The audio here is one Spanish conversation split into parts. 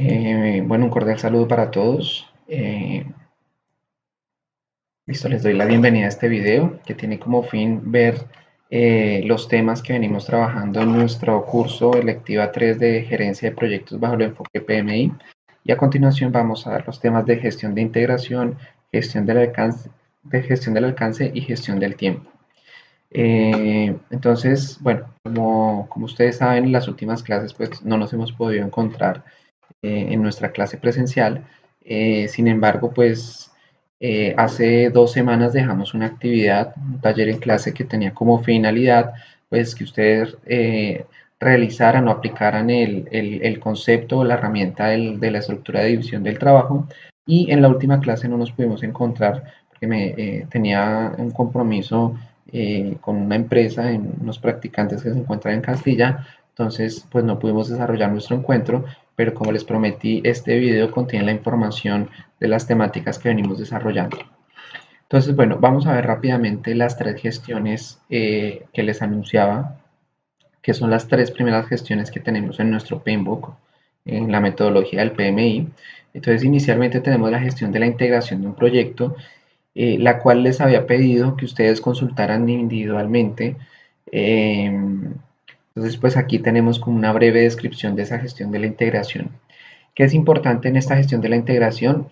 Bueno, un cordial saludo para todos. Listo, les doy la bienvenida a este video que tiene como fin ver los temas que venimos trabajando en nuestro curso Electiva 3 de Gerencia de Proyectos bajo el enfoque PMI. Y a continuación vamos a ver los temas de gestión de integración, gestión del alcance y gestión del tiempo. Entonces, bueno, como ustedes saben, en las últimas clases pues no nos hemos podido encontrar en nuestra clase presencial. Sin embargo, pues hace 2 semanas dejamos una actividad, un taller en clase que tenía como finalidad pues que ustedes realizaran o aplicaran el concepto o la herramienta de la estructura de división del trabajo. Y en la última clase no nos pudimos encontrar porque tenía un compromiso con una empresa, en unos practicantes que se encuentran en Castilla. Entonces, pues no pudimos desarrollar nuestro encuentro, pero como les prometí, este video contiene la información de las temáticas que venimos desarrollando. Entonces, bueno, vamos a ver rápidamente las 3 gestiones que les anunciaba, que son las 3 primeras gestiones que tenemos en nuestro PMBOK, en la metodología del PMI. Entonces, inicialmente tenemos la gestión de la integración de un proyecto, la cual les había pedido que ustedes consultaran individualmente. Entonces, pues aquí tenemos como una breve descripción de esa gestión de la integración. ¿Qué es importante en esta gestión de la integración?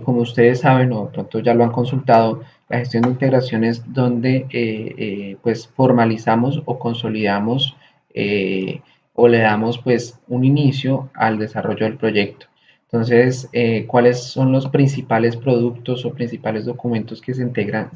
Como ustedes saben o de pronto ya lo han consultado, la gestión de integración es donde pues formalizamos o consolidamos o le damos pues un inicio al desarrollo del proyecto. Entonces, ¿cuáles son los principales productos o principales documentos que se integran,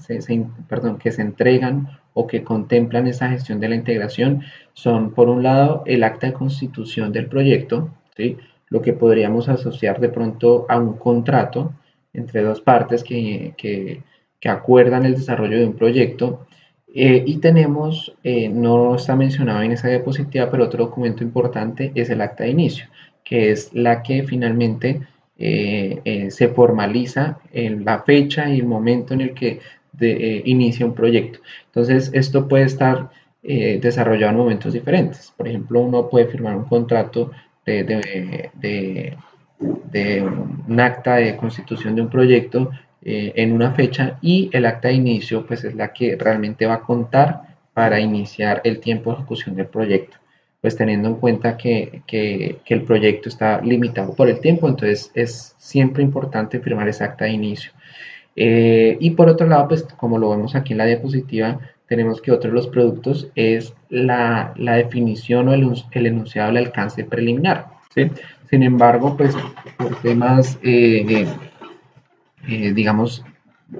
perdón, que se entregan o que contemplan esa gestión de la integración? Son, por un lado, el acta de constitución del proyecto, ¿sí? Lo que podríamos asociar de pronto a un contrato entre dos partes que acuerdan el desarrollo de un proyecto. Y tenemos, no está mencionado en esa diapositiva, pero otro documento importante es el acta de inicio, que es la que finalmente se formaliza en la fecha y el momento en el que inicia un proyecto. Entonces, esto puede estar desarrollado en momentos diferentes. Por ejemplo, uno puede firmar un contrato de un acta de constitución de un proyecto en una fecha, y el acta de inicio pues es la que realmente va a contar para iniciar el tiempo de ejecución del proyecto, pues teniendo en cuenta que el proyecto está limitado por el tiempo. Entonces es siempre importante firmar esa acta de inicio. Y por otro lado, pues como lo vemos aquí en la diapositiva, tenemos que otro de los productos es la definición o el enunciado del alcance preliminar, ¿sí? Sin embargo, pues por temas, digamos,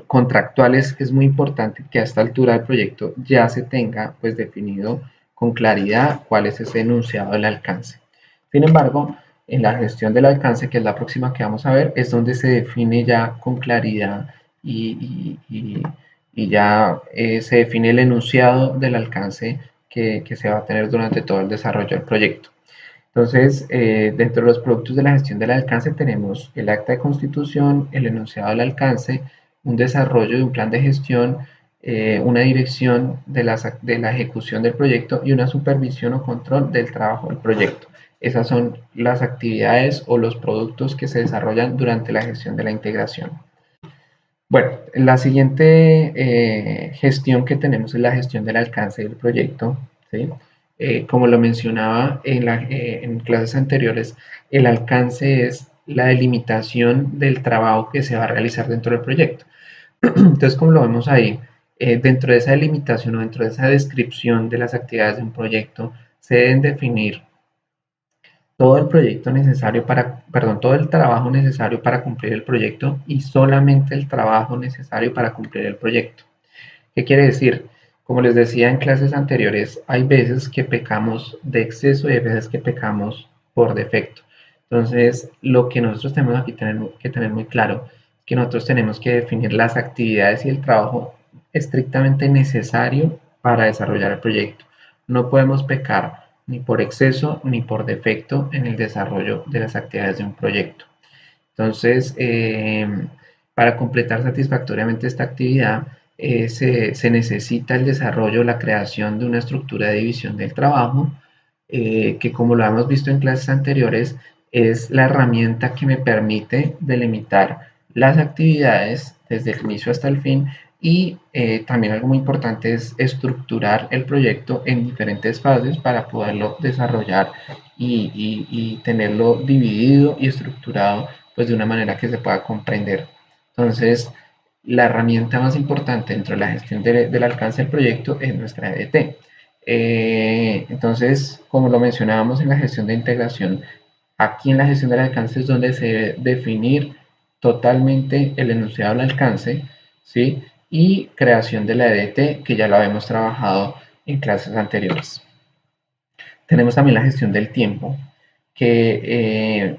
contractuales, es muy importante que a esta altura del proyecto ya se tenga pues definido con claridad cuál es ese enunciado del alcance. Sin embargo, en la gestión del alcance, que es la próxima que vamos a ver, es donde se define ya con claridad y ya se define el enunciado del alcance que se va a tener durante todo el desarrollo del proyecto. Entonces, dentro de los productos de la gestión del alcance tenemos el acta de constitución, el enunciado del alcance, un desarrollo de un plan de gestión, una dirección de la ejecución del proyecto y una supervisión o control del trabajo del proyecto. Esas son las actividades o los productos que se desarrollan durante la gestión de la integración. Bueno, la siguiente gestión que tenemos es la gestión del alcance del proyecto, ¿sí? Como lo mencionaba en clases anteriores, el alcance es la delimitación del trabajo que se va a realizar dentro del proyecto. Entonces, como lo vemos ahí, dentro de esa delimitación o dentro de esa descripción de las actividades de un proyecto, se deben definir todo el proyecto necesario perdón, todo el trabajo necesario para cumplir el proyecto y solamente el trabajo necesario para cumplir el proyecto. ¿Qué quiere decir? Como les decía en clases anteriores, hay veces que pecamos de exceso y hay veces que pecamos por defecto. Entonces, lo que nosotros tenemos aquí que tener muy claro es que nosotros tenemos que definir las actividades y el trabajo estrictamente necesario para desarrollar el proyecto. No podemos pecar ni por exceso ni por defecto en el desarrollo de las actividades de un proyecto. Entonces, para completar satisfactoriamente esta actividad, se necesita el desarrollo, la creación de una estructura de división del trabajo, que como lo hemos visto en clases anteriores, es la herramienta que me permite delimitar las actividades desde el inicio hasta el fin y también algo muy importante es estructurar el proyecto en diferentes fases para poderlo desarrollar y tenerlo dividido y estructurado pues de una manera que se pueda comprender. Entonces, la herramienta más importante dentro de la gestión del alcance del proyecto es nuestra EDT. Entonces, como lo mencionábamos en la gestión de integración, aquí en la gestión del alcance es donde se debe definir totalmente el enunciado del alcance, ¿sí? Y creación de la EDT, que ya lo habíamos trabajado en clases anteriores. Tenemos también la gestión del tiempo, que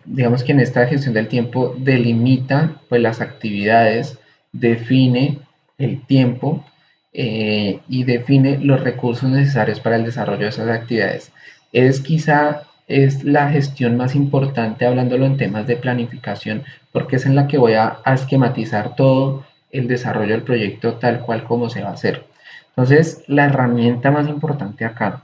digamos que en esta gestión del tiempo delimita pues, las actividades, define el tiempo y define los recursos necesarios para el desarrollo de esas actividades. Es la gestión más importante hablándolo en temas de planificación porque es en la que voy a esquematizar todo el desarrollo del proyecto tal cual como se va a hacer. Entonces, la herramienta más importante acá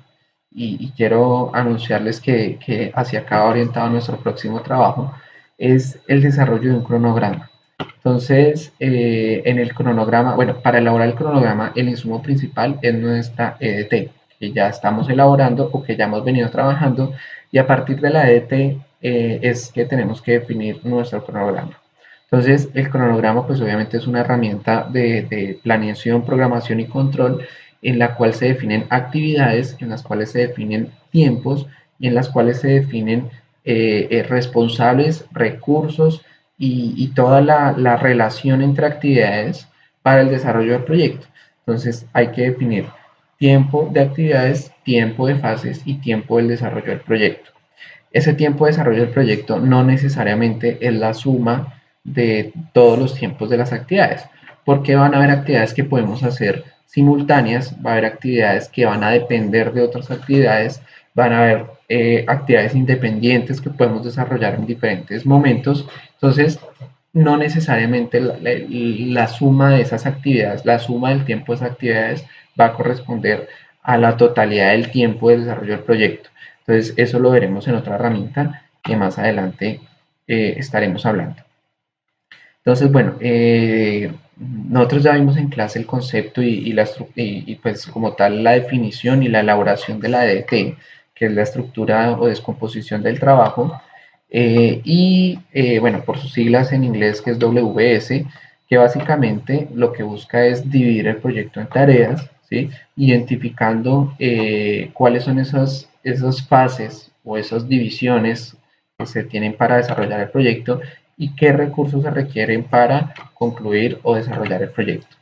y quiero anunciarles que hacia acá va orientado nuestro próximo trabajo, es el desarrollo de un cronograma. Entonces, en el cronograma, bueno, para elaborar el cronograma, el insumo principal es nuestra EDT, que ya estamos elaborando o que ya hemos venido trabajando, y a partir de la EDT es que tenemos que definir nuestro cronograma. Entonces, el cronograma, pues obviamente es una herramienta de planeación, programación y control en la cual se definen actividades, en las cuales se definen tiempos y en las cuales se definen responsables, recursos y toda la relación entre actividades para el desarrollo del proyecto. Entonces hay que definir tiempo de actividades, tiempo de fases y tiempo del desarrollo del proyecto. Ese tiempo de desarrollo del proyecto no necesariamente es la suma de todos los tiempos de las actividades, porque van a haber actividades que podemos hacer simultáneas, va a haber actividades que van a depender de otras actividades, van a haber actividades independientes que podemos desarrollar en diferentes momentos. Entonces, no necesariamente la suma de esas actividades, la suma del tiempo de esas actividades va a corresponder a la totalidad del tiempo de desarrollo del proyecto. Entonces, eso lo veremos en otra herramienta que más adelante estaremos hablando. Entonces, bueno, nosotros ya vimos en clase el concepto y pues como tal la definición y la elaboración de la DT, que es la estructura o descomposición del trabajo, bueno, por sus siglas en inglés que es WS, que básicamente lo que busca es dividir el proyecto en tareas, ¿sí? Identificando cuáles son esas fases o esas divisiones que se tienen para desarrollar el proyecto y qué recursos se requieren para concluir o desarrollar el proyecto.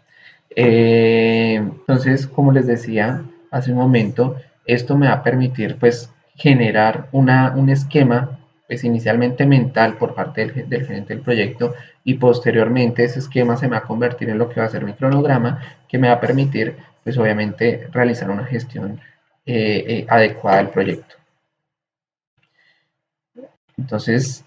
Entonces, como les decía hace un momento, esto me va a permitir pues generar un esquema pues inicialmente mental por parte del gerente del proyecto y posteriormente ese esquema se me va a convertir en lo que va a ser mi cronograma que me va a permitir pues obviamente realizar una gestión adecuada del proyecto. Entonces,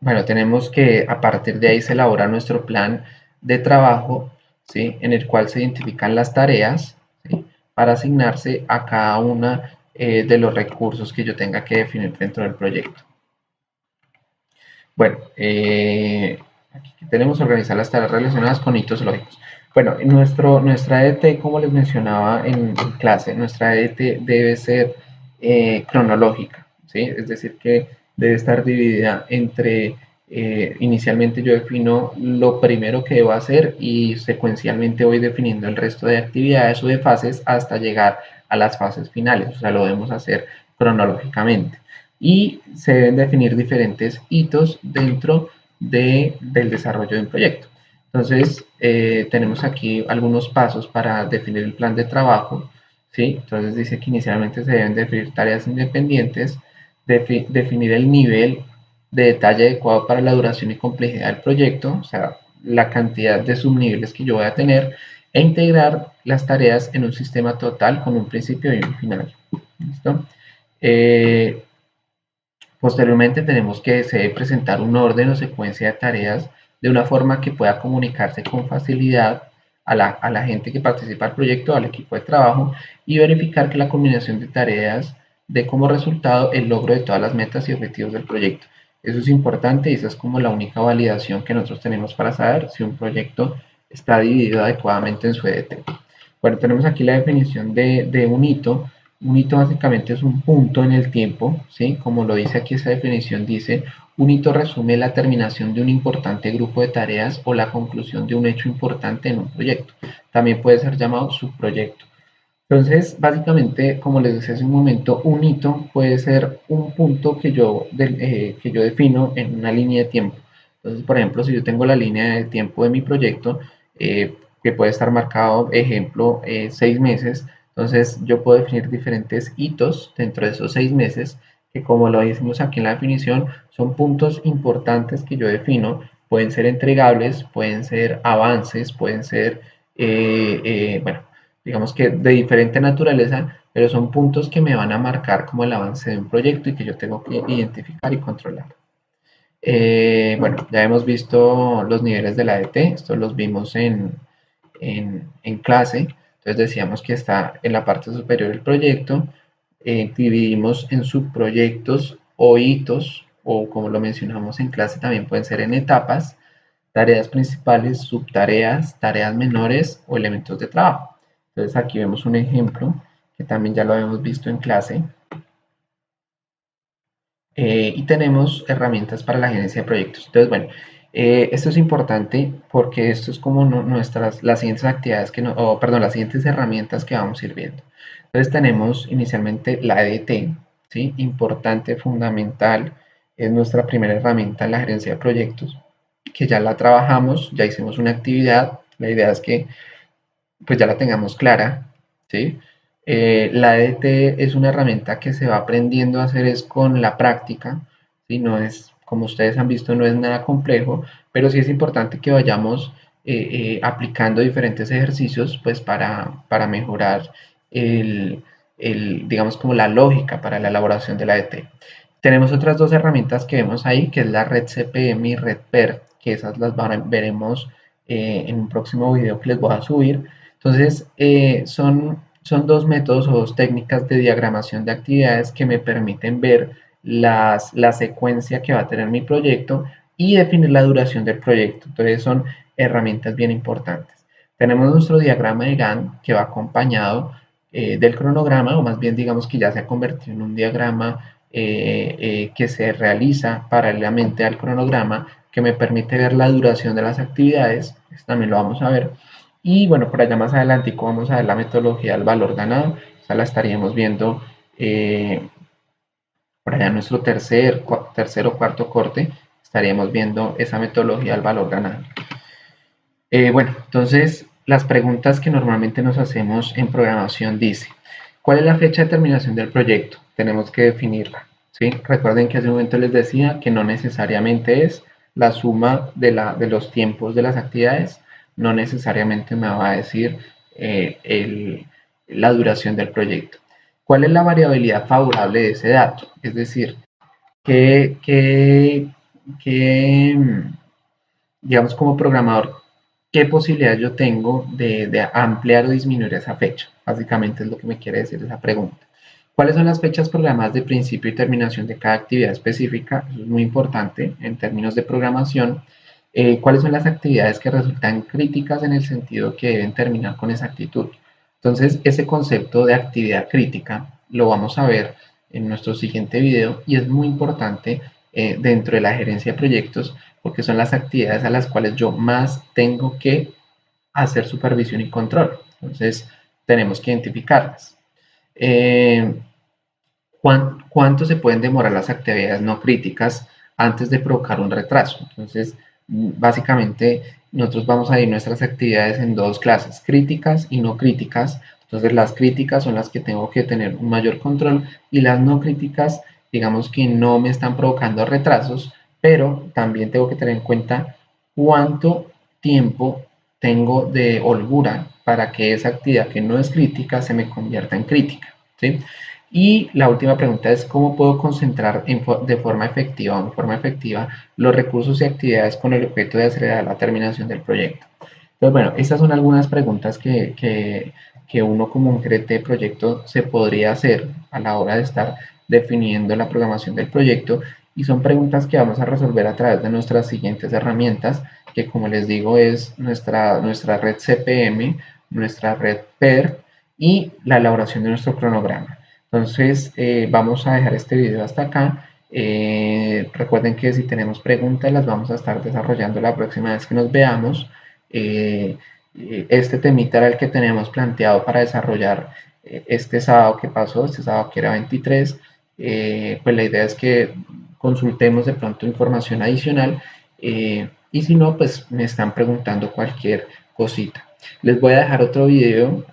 bueno, tenemos que a partir de ahí se elabora nuestro plan de trabajo, ¿sí? En el cual se identifican las tareas, ¿sí? Para asignarse a cada una de los recursos que yo tenga que definir dentro del proyecto. Bueno, aquí tenemos organizar las tareas relacionadas con hitos lógicos. Bueno, nuestra EDT, como les mencionaba en clase, nuestra EDT debe ser cronológica, ¿sí? Es decir, que debe estar dividida entre, inicialmente yo defino lo primero que debo hacer y secuencialmente voy definiendo el resto de actividades o de fases hasta llegar a las fases finales, o sea, lo debemos hacer cronológicamente. Y se deben definir diferentes hitos dentro del desarrollo de un proyecto. Entonces, tenemos aquí algunos pasos para definir el plan de trabajo, ¿sí? Entonces dice que inicialmente se deben definir tareas independientes, definir el nivel de detalle adecuado para la duración y complejidad del proyecto, o sea, la cantidad de subniveles que yo voy a tener, e integrar las tareas en un sistema total con un principio y un final. ¿Listo? Posteriormente tenemos que se debe presentar un orden o secuencia de tareas de una forma que pueda comunicarse con facilidad a la gente que participa del proyecto, al equipo de trabajo y verificar que la combinación de tareas dé como resultado el logro de todas las metas y objetivos del proyecto. Eso es importante y esa es como la única validación que nosotros tenemos para saber si un proyecto está dividido adecuadamente en su EDT. Bueno, tenemos aquí la definición de un hito. Un hito básicamente es un punto en el tiempo, ¿sí? Como lo dice aquí esa definición, dice, un hito resume la terminación de un importante grupo de tareas o la conclusión de un hecho importante en un proyecto. También puede ser llamado subproyecto. Entonces, básicamente, como les decía hace un momento, un hito puede ser un punto que yo defino en una línea de tiempo. Entonces, por ejemplo, si yo tengo la línea de tiempo de mi proyecto, que puede estar marcado, ejemplo, 6 meses, entonces yo puedo definir diferentes hitos dentro de esos 6 meses, que como lo decimos aquí en la definición, son puntos importantes que yo defino. Pueden ser entregables, pueden ser avances, pueden ser, bueno, digamos que de diferente naturaleza, pero son puntos que me van a marcar como el avance de un proyecto y que yo tengo que identificar y controlar. Bueno, ya hemos visto los niveles de la ADT, estos los vimos en clase, entonces decíamos que está en la parte superior del proyecto, dividimos en subproyectos o hitos, o como lo mencionamos en clase, también pueden ser en etapas, tareas principales, subtareas, tareas menores o elementos de trabajo. Entonces aquí vemos un ejemplo que también ya lo habíamos visto en clase. Y tenemos herramientas para la gerencia de proyectos. Entonces, bueno, esto es importante porque esto es como las siguientes actividades las siguientes herramientas que vamos a ir viendo. Entonces tenemos inicialmente la EDT, ¿sí? Importante, fundamental, es nuestra primera herramienta en la gerencia de proyectos, que ya la trabajamos, ya hicimos una actividad, la idea es que pues ya la tengamos clara, ¿sí? La EDT es una herramienta que se va aprendiendo a hacer es con la práctica, ¿sí? No es, como ustedes han visto, no es nada complejo, pero sí es importante que vayamos aplicando diferentes ejercicios, pues para mejorar digamos, como la lógica para la elaboración de la EDT. Tenemos otras dos herramientas que vemos ahí, que es la red CPM y red PER, que esas las veremos en un próximo video que les voy a subir. Entonces, son dos métodos o dos técnicas de diagramación de actividades que me permiten ver la secuencia que va a tener mi proyecto y definir la duración del proyecto. Entonces, son herramientas bien importantes. Tenemos nuestro diagrama de Gantt que va acompañado del cronograma, o más bien digamos que ya se ha convertido en un diagrama que se realiza paralelamente al cronograma, que me permite ver la duración de las actividades. Esto también lo vamos a ver. Y bueno, por allá más adelante vamos a ver la metodología del valor ganado. O sea, la estaríamos viendo por allá en nuestro tercer o cuarto corte. Estaríamos viendo esa metodología del valor ganado. Bueno, entonces las preguntas que normalmente nos hacemos en programación dice, ¿cuál es la fecha de terminación del proyecto? Tenemos que definirla. ¿Sí? Recuerden que hace un momento les decía que no necesariamente es la suma de los tiempos de las actividades, no necesariamente me va a decir la duración del proyecto. ¿Cuál es la variabilidad favorable de ese dato? Es decir, ¿qué digamos como programador, qué posibilidad yo tengo de ampliar o disminuir esa fecha? Básicamente es lo que me quiere decir esa pregunta. ¿Cuáles son las fechas programadas de principio y terminación de cada actividad específica? Eso es muy importante en términos de programación. ¿Cuáles son las actividades que resultan críticas en el sentido que deben terminar con exactitud? Entonces, ese concepto de actividad crítica lo vamos a ver en nuestro siguiente video y es muy importante dentro de la gerencia de proyectos porque son las actividades a las cuales yo más tengo que hacer supervisión y control. Entonces, tenemos que identificarlas. ¿Cuánto se pueden demorar las actividades no críticas antes de provocar un retraso? Entonces, básicamente, nosotros vamos a dividir nuestras actividades en dos clases, críticas y no críticas. Entonces, las críticas son las que tengo que tener un mayor control y las no críticas, digamos que no me están provocando retrasos, pero también tengo que tener en cuenta cuánto tiempo tengo de holgura para que esa actividad que no es crítica se me convierta en crítica, ¿sí? Y la última pregunta es cómo puedo concentrar de forma efectiva los recursos y actividades con el objeto de acelerar la terminación del proyecto. Entonces, bueno, estas son algunas preguntas que uno como un gerente de proyecto se podría hacer a la hora de estar definiendo la programación del proyecto y son preguntas que vamos a resolver a través de nuestras siguientes herramientas, que como les digo es nuestra red CPM, nuestra red PER y la elaboración de nuestro cronograma. Entonces, vamos a dejar este video hasta acá. Recuerden que si tenemos preguntas las vamos a estar desarrollando la próxima vez que nos veamos. Eh, este temita era el que teníamos planteado para desarrollar este sábado que pasó, este sábado que era 23. Pues la idea es que consultemos de pronto información adicional y si no, pues me están preguntando cualquier cosita. Les voy a dejar otro video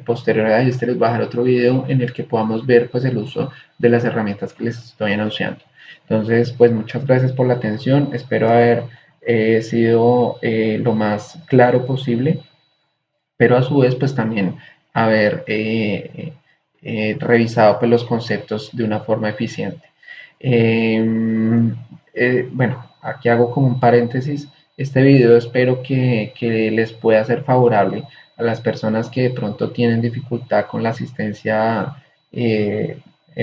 posterior a este, les voy a dejar otro video en el que podamos ver pues el uso de las herramientas que les estoy anunciando. Entonces, pues muchas gracias por la atención, espero haber sido lo más claro posible, pero a su vez pues también haber revisado pues, los conceptos de una forma eficiente. Bueno, aquí hago como un paréntesis. Este video espero que les pueda ser favorable a las personas que de pronto tienen dificultad con la asistencia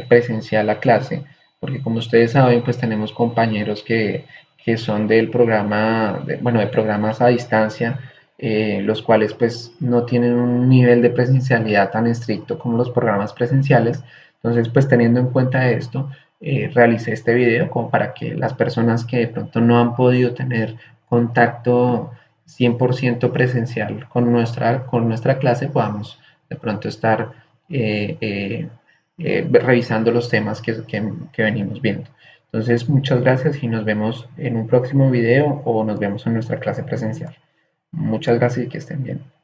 presencial a clase, porque como ustedes saben, pues tenemos compañeros que son del programa, bueno, de programas a distancia, los cuales pues no tienen un nivel de presencialidad tan estricto como los programas presenciales. Entonces, pues teniendo en cuenta esto, realicé este video como para que las personas que de pronto no han podido tener contacto 100% presencial con nuestra clase podamos de pronto estar revisando los temas que venimos viendo. Entonces, muchas gracias y nos vemos en un próximo video o nos vemos en nuestra clase presencial. Muchas gracias y que estén bien.